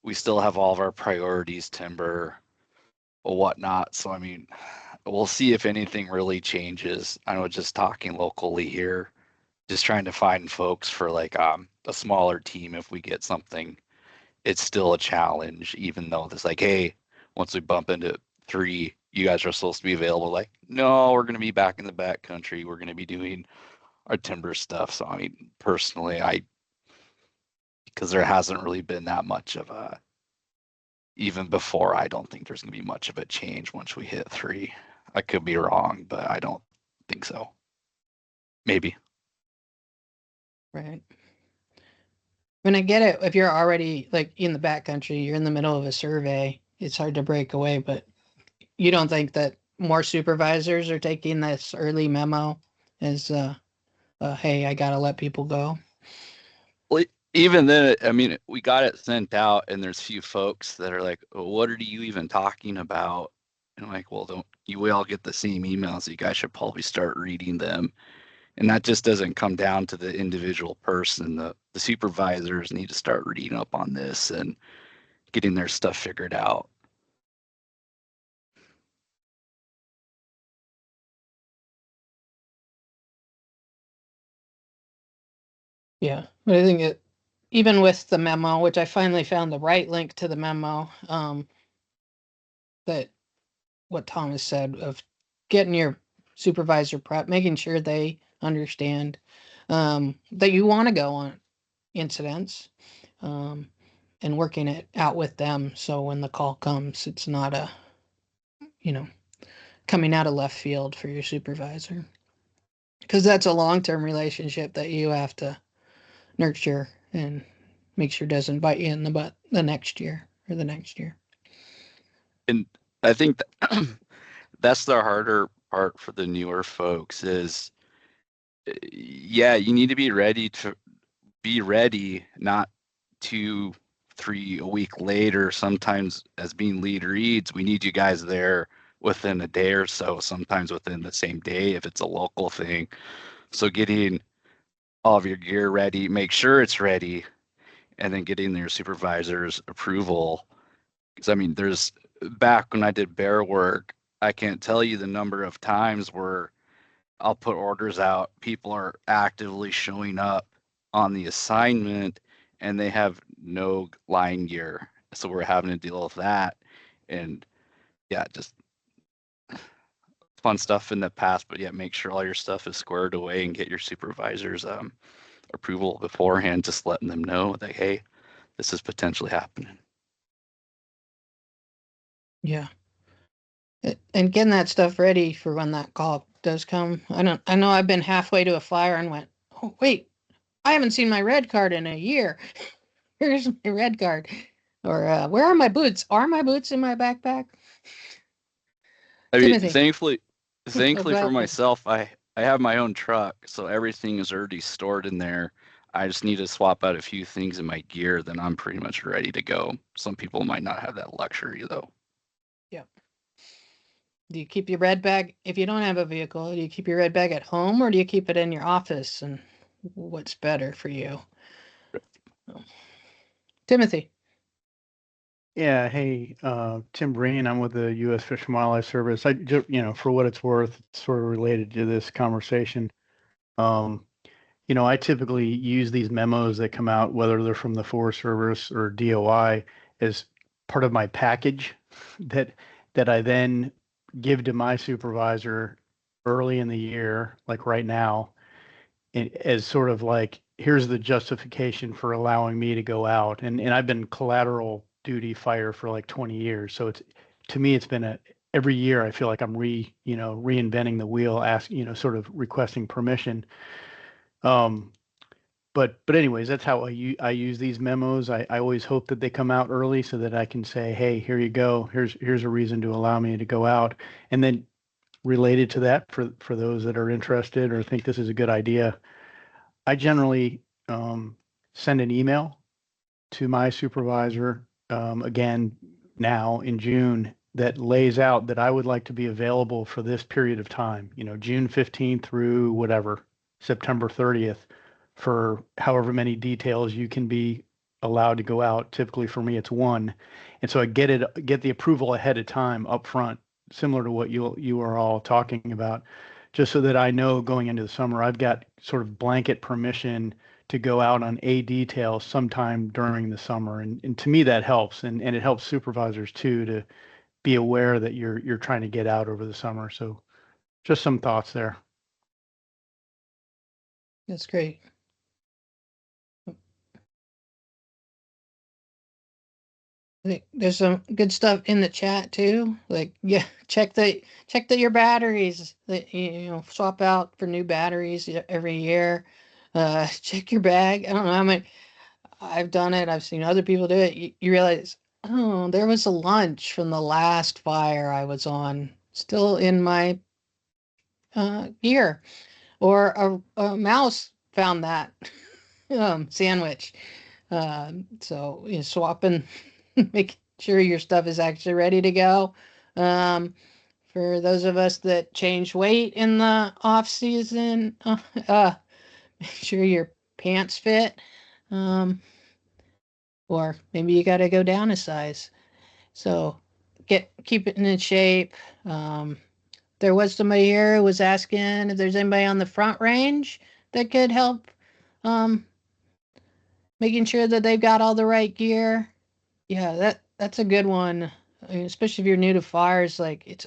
Speaker 12: we still have all of our priorities, timber or whatnot. So, we'll see if anything really changes. I know, just talking locally here, just trying to find folks for like a smaller team. If we get something, it's still a challenge, even though it's like, hey, once we bump into 3, you guys are supposed to be available. Like, no, we're going to be back in the back country. We're going to be doing our timber stuff. So, personally, because there hasn't really been that much of even before, I don't think there's going to be much of a change once we hit 3. I could be wrong, but I don't think so. Maybe.
Speaker 1: Right. When I get it, if you're already like in the backcountry, you're in the middle of a survey, it's hard to break away, but you don't think that more supervisors are taking this early memo as, hey, I gotta let people go.
Speaker 12: Well, even then, I mean, we got it sent out, and there's few folks that are like, oh, "What are you even talking about?" And I'm like, "Well, don't you? We all get the same emails. You guys should probably start reading them." And that just doesn't come down to the individual person. The supervisors need to start reading up on this and getting their stuff figured out.
Speaker 1: Yeah, but I think even with the memo, which I finally found the right link to the memo, that what Thomas said of getting your supervisor prep, making sure they understand that you want to go on incidents, and working it out with them. So when the call comes, it's not coming out of left field for your supervisor. Because that's a long-term relationship that you have to nurture and make sure doesn't bite you in the butt the next year or the next year.
Speaker 12: And I think that's the harder part for the newer folks is, yeah, you need to be ready, not 2, 3 a week later. Sometimes as being lead reads, we need you guys there within a day or so, sometimes within the same day if it's a local thing. So getting all of your gear ready, make sure it's ready, and then getting their supervisor's approval. Because I mean, there's back when I did bear work, I can't tell you the number of times where I'll put orders out, people are actively showing up on the assignment and they have no line gear. So we're having to deal with that. And yeah, just fun stuff in the past, but yeah, make sure all your stuff is squared away and get your supervisor's approval beforehand, just letting them know that, hey, this is potentially happening.
Speaker 1: Yeah. And getting that stuff ready for when that call does come. I know I've been halfway to a flyer and went, oh wait, I haven't seen my red card in a year. Here's my red card. Or where are my boots? Are my boots in my backpack?
Speaker 12: I mean,
Speaker 1: Timothy.
Speaker 12: thankfully for myself, I have my own truck, so everything is already stored in there. I just need to swap out a few things in my gear, then I'm pretty much ready to go. Some people might not have that luxury though.
Speaker 1: Yep. Do you keep your red bag, if you don't have a vehicle, do you keep your red bag at home or do you keep it in your office? And what's better for you? Timothy.
Speaker 13: Yeah, hey, Tim Breen. I'm with the U.S. Fish and Wildlife Service. I just, for what it's worth, it's sort of related to this conversation. I typically use these memos that come out, whether they're from the Forest Service or DOI, as part of my package that I then give to my supervisor early in the year, like right now, as sort of like, here's the justification for allowing me to go out. And I've been collateral duty fire for like 20 years. So to me, it's been every year I feel like I'm reinventing the wheel, sort of requesting permission. But anyways, that's how I use these memos. I always hope that they come out early so that I can say, hey, here you go. Here's a reason to allow me to go out. And then related to that, for those that are interested or think this is a good idea, I generally send an email to my supervisor again now in June that lays out that I would like to be available for this period of time, June 15th through whatever, September 30th, for however many details you can be allowed to go out. Typically for me, it's one. And so I get the approval ahead of time up front, similar to what you are all talking about, just so that I know going into the summer, I've got sort of blanket permission to go out on a detail sometime during the summer. And to me, that helps. And it helps supervisors too, to be aware that you're trying to get out over the summer. So just some thoughts there.
Speaker 1: That's great. There's some good stuff in the chat too. Like, yeah, check that your batteries that swap out for new batteries every year. Check your bag. I don't know how many I've done it. I've seen other people do it. You realize, oh, there was a lunch from the last fire I was on still in my gear. Or a mouse found that sandwich. So you know, swapping, make sure your stuff is actually ready to go. For those of us that change weight in the off season, make sure your pants fit. Or maybe you got to go down a size. So keep it in shape. There was somebody here who was asking if there's anybody on the front range that could help making sure that they've got all the right gear. Yeah, that's a good one. I mean, especially if you're new to fires, like it's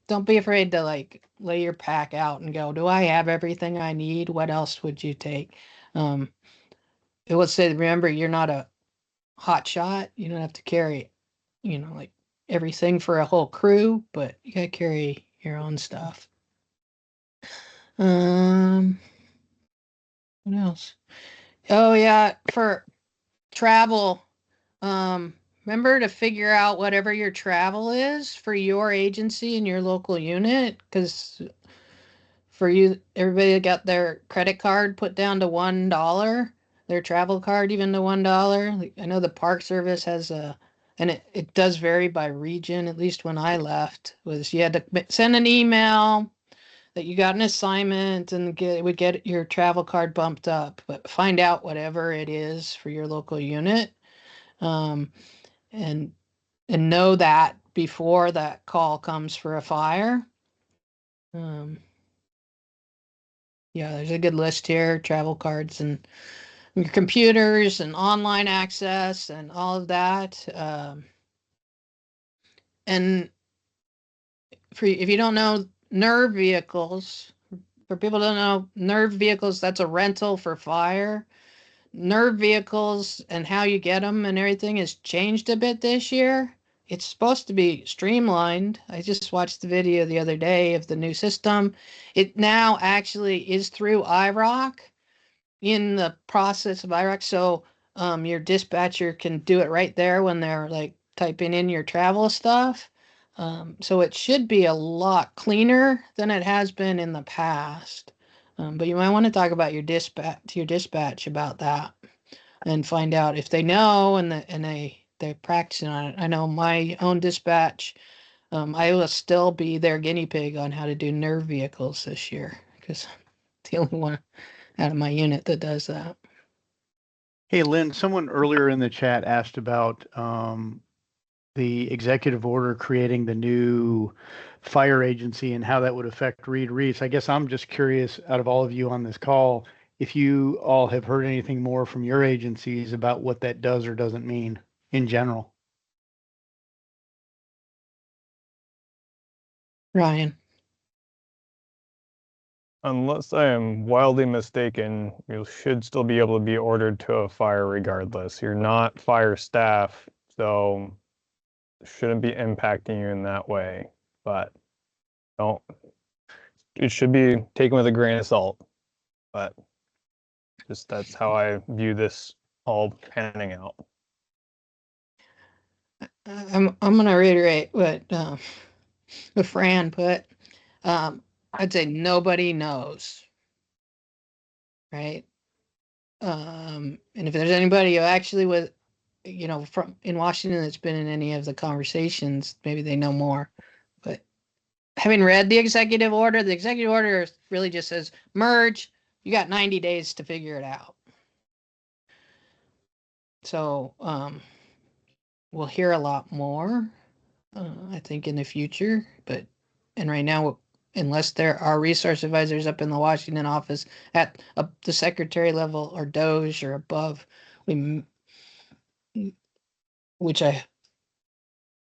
Speaker 1: don't be afraid to like lay your pack out and go, do I have everything I need? What else would you take? Um, it would say, remember, you're not a hot shot. You don't have to carry, like everything for a whole crew, but you gotta carry your own stuff. What else? Oh yeah, for travel. Remember to figure out whatever your travel is for your agency and your local unit, because for you, everybody got their credit card put down to $1, their travel card even to $1. Like, I know the Park Service has and it does vary by region. At least when I left, was you had to send an email that you got an assignment and would get your travel card bumped up, but find out whatever it is for your local unit. Um, and know that before that call comes for a fire. Yeah, there's a good list here, travel cards and your computers and online access and all of that. And if you don't know NERV vehicles, for people that don't know NERV vehicles, that's a rental for fire. NERV vehicles and how you get them and everything has changed a bit this year. It's supposed to be streamlined. I just watched the video the other day of the new system. It now actually is through IROC, in the process of IROC. So your dispatcher can do it right there when they're like typing in your travel stuff. So it should be a lot cleaner than it has been in the past. But you might want to talk about your dispatch about that and find out if they know and they're practicing on it. I know my own dispatch. I will still be their guinea pig on how to do NERV vehicles this year because I'm the only one out of my unit that does that.
Speaker 13: Hey, Lynn, someone earlier in the chat asked about the executive order creating the new fire agency and how that would affect Reed Reese. I guess I'm just curious, out of all of you on this call, if you all have heard anything more from your agencies about what that does or doesn't mean in general.
Speaker 1: Ryan.
Speaker 14: Unless I am wildly mistaken, you should still be able to be ordered to a fire regardless. You're not fire staff, so it shouldn't be impacting you in that way. But don't. It should be taken with a grain of salt. But just that's how I view this all panning out.
Speaker 1: I'm going to reiterate what Fran put. I'd say nobody knows, right? And if there's anybody who actually was, from in Washington that's been in any of the conversations, maybe they know more. But having read the executive order really just says merge. You got 90 days to figure it out. So we'll hear a lot more, I think, in the future. And right now, unless there are resource advisors up in the Washington office at the secretary level or Doge or above, which I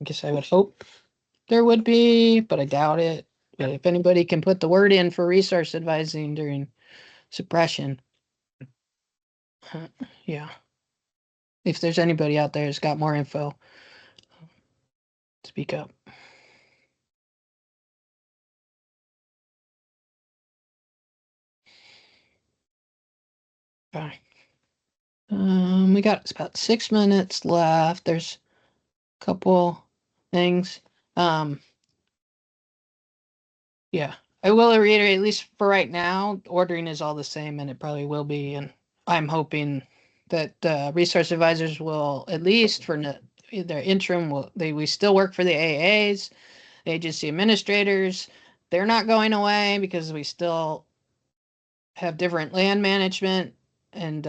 Speaker 1: guess I would hope there would be, but I doubt it. But if anybody can put the word in for resource advising during suppression, yeah. If there's anybody out there who's got more info, speak up. Okay. We got about 6 minutes left. There's a couple things. Yeah, I will reiterate, at least for right now, ordering is all the same, and it probably will be. And I'm hoping that resource advisors will, at least for their interim, we still work for the AAs, the agency administrators. They're not going away because we still have different land management and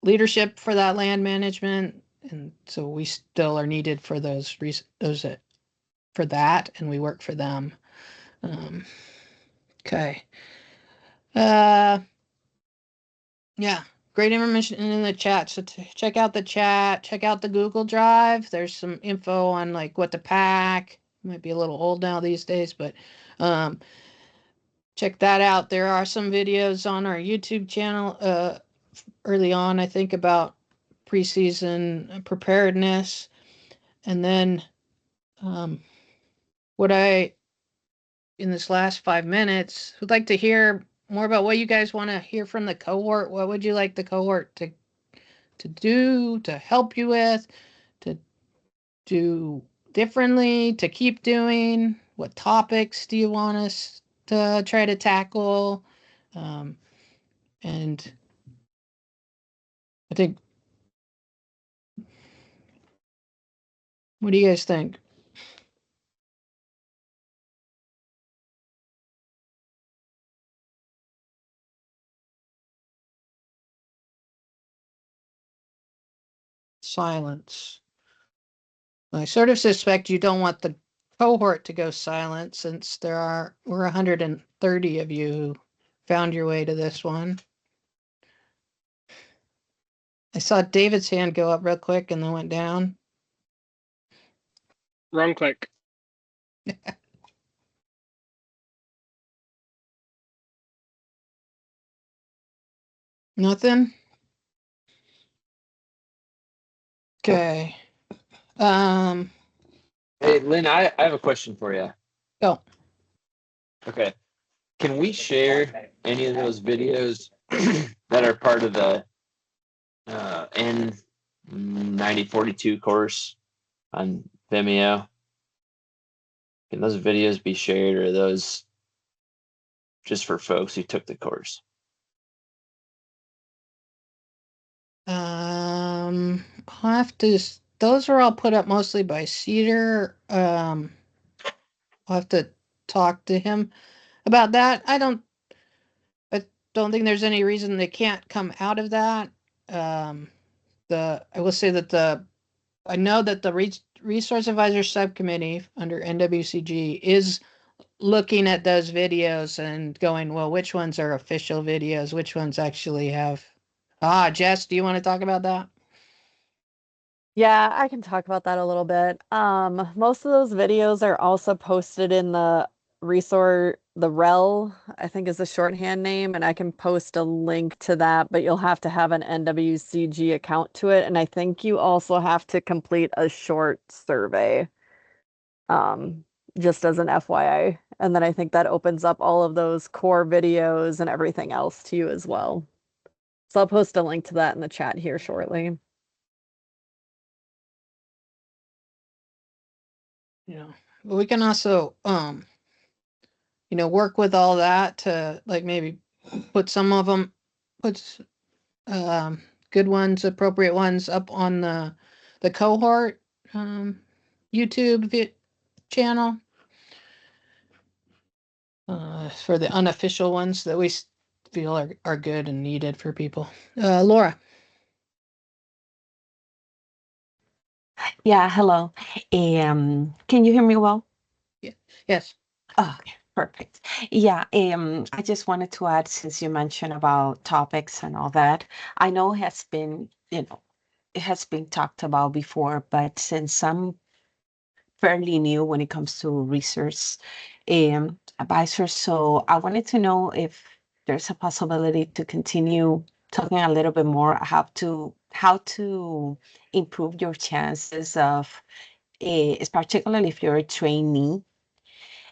Speaker 1: leadership for that land management, and so we still are needed for those for that, and we work for them. Okay. Yeah, great information in the chat. So check out the chat, check out the Google Drive. There's some info on like what to pack. Might be a little old now these days, but check that out. There are some videos on our YouTube channel early on, I think, about preseason preparedness. And then what I, in this last 5 minutes, would like to hear more about what you guys want to hear from the cohort. What would you like the cohort to do, to help you with, to do differently, to keep doing? What topics do you want us to try to tackle? And I think, what do you guys think? Silence. I sort of suspect you don't want the cohort to go silent, since we're 130 of you who found your way to this one. I saw David's hand go up real quick and then went down.
Speaker 2: Wrong click.
Speaker 1: Nothing? Okay.
Speaker 15: Hey, Lynn, I have a question for you.
Speaker 1: Go.
Speaker 15: Okay. Can we share any of those videos that are part of the N9042 course on Vimeo? Can those videos be shared, or are those just for folks who took the course?
Speaker 1: I'll have to, those are all put up mostly by Cedar. I'll have to talk to him about that. I don't think there's any reason they can't come out of that. I will say that I know that the Resource Advisor Subcommittee under NWCG is looking at those videos and going, well, which ones are official videos? Which ones actually have... Jess, do you want to talk about that?
Speaker 16: Yeah, I can talk about that a little bit. Most of those videos are also posted in the REL, I think is the shorthand name, and I can post a link to that, but you'll have to have an NWCG account to it, and I think you also have to complete a short survey, just as an FYI. And then I think that opens up all of those core videos and everything else to you as well. So I'll post a link to that in the chat here shortly.
Speaker 1: Yeah, but we can also work with all that to like maybe put some of them, put good ones, appropriate ones up on the cohort YouTube channel for the unofficial ones that we feel are good and needed for people. Laura.
Speaker 17: Yeah, hello. Can you hear me well?
Speaker 1: Yeah. Yes.
Speaker 17: Oh, okay, perfect. Yeah, I just wanted to add, since you mentioned about topics and all that, I know it has been, it has been talked about before, but since I'm fairly new when it comes to research advisors, so I wanted to know if there's a possibility to continue talking a little bit more how to improve your chances of, particularly if you're a trainee,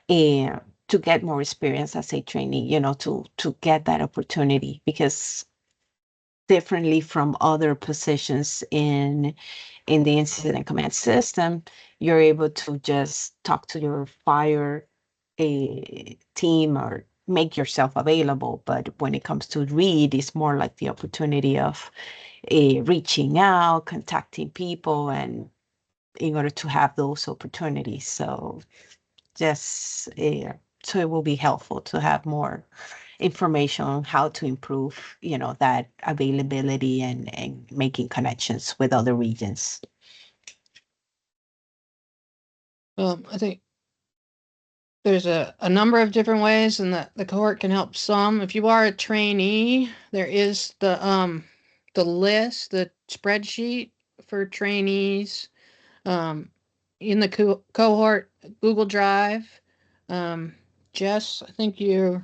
Speaker 17: to get more experience as a trainee, to get that opportunity, because differently from other positions in the incident command system, you're able to just talk to your fire a team or make yourself available. But when it comes to READ, it's more like the opportunity of reaching out, contacting people, and in order to have those opportunities. So just so it will be helpful to have more information on how to improve, that availability and making connections with other regions.
Speaker 1: I think there's a number of different ways, and the cohort can help some. If you are a trainee, there is the list, the spreadsheet for trainees in the cohort Google Drive. Jess, I think you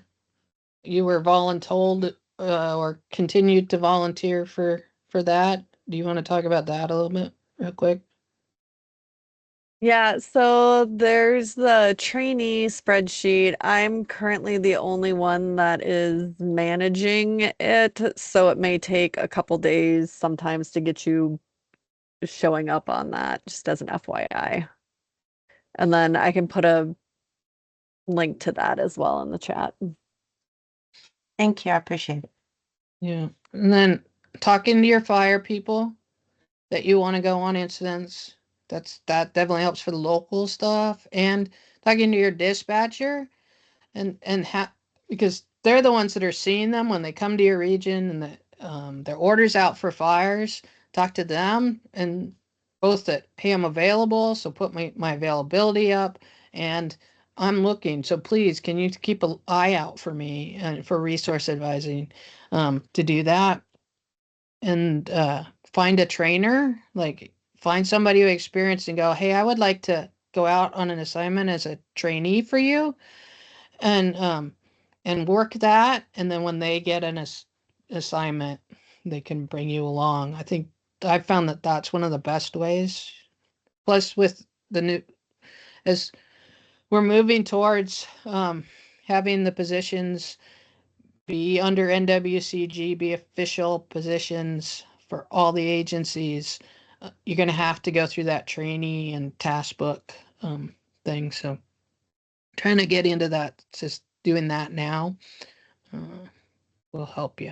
Speaker 1: were voluntold or continued to volunteer for that. Do you want to talk about that a little bit real quick?
Speaker 16: Yeah, so there's the trainee spreadsheet. I'm currently the only one that is managing it, so it may take a couple days sometimes to get you showing up on that, just as an FYI. And then I can put a link to that as well in the chat.
Speaker 17: Thank you. I appreciate it.
Speaker 1: Yeah. And then talking to your fire people that you want to go on incidents. That definitely helps for the local stuff, and talking to your dispatcher and because they're the ones that are seeing them when they come to your region, and their orders out for fires. Talk to them, and both that, hey, I'm available, so put my availability up, and I'm looking, so please can you keep an eye out for me and for resource advising to do that. And find a trainer, like find somebody who experienced, and go, hey, I would like to go out on an assignment as a trainee for you, and work that, and then when they get an assignment, they can bring you along. I think I've found that that's one of the best ways. Plus, with the new, as we're moving towards having the positions be under NWCG, be official positions for all the agencies, you're going to have to go through that trainee and task book thing. So trying to get into that, just doing that now will help you.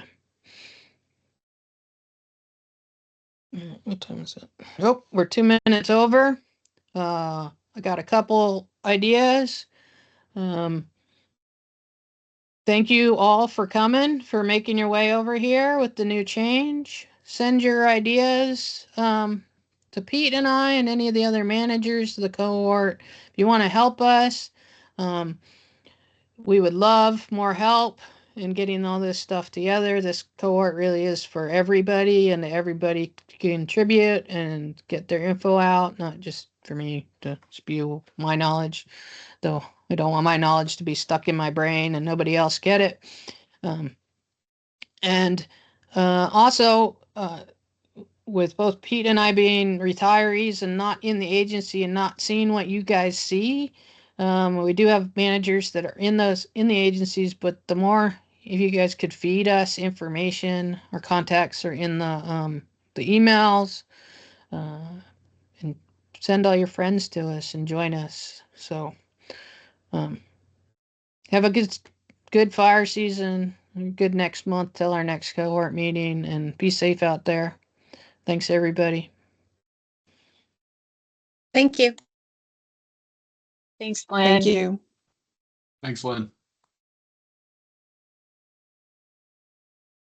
Speaker 1: What time is it? Oh, we're 2 minutes over. I got a couple ideas. Thank you all for coming, for making your way over here with the new change. Send your ideas to Pete and I and any of the other managers of the cohort. If you want to help us, we would love more help in getting all this stuff together. This cohort really is for everybody, and everybody contribute and get their info out, not just for me to spew my knowledge, though I don't want my knowledge to be stuck in my brain and nobody else get it. And also, with both Pete and I being retirees and not in the agency and not seeing what you guys see, we do have managers that are in the agencies. But the more, if you guys could feed us information, our contacts are in the emails, and send all your friends to us and join us. So have a good fire season, good next month till our next cohort meeting, and be safe out there. Thanks, everybody.
Speaker 5: Thank you. Thanks, Glenn.
Speaker 17: Thank you.
Speaker 7: Thanks, Lynn.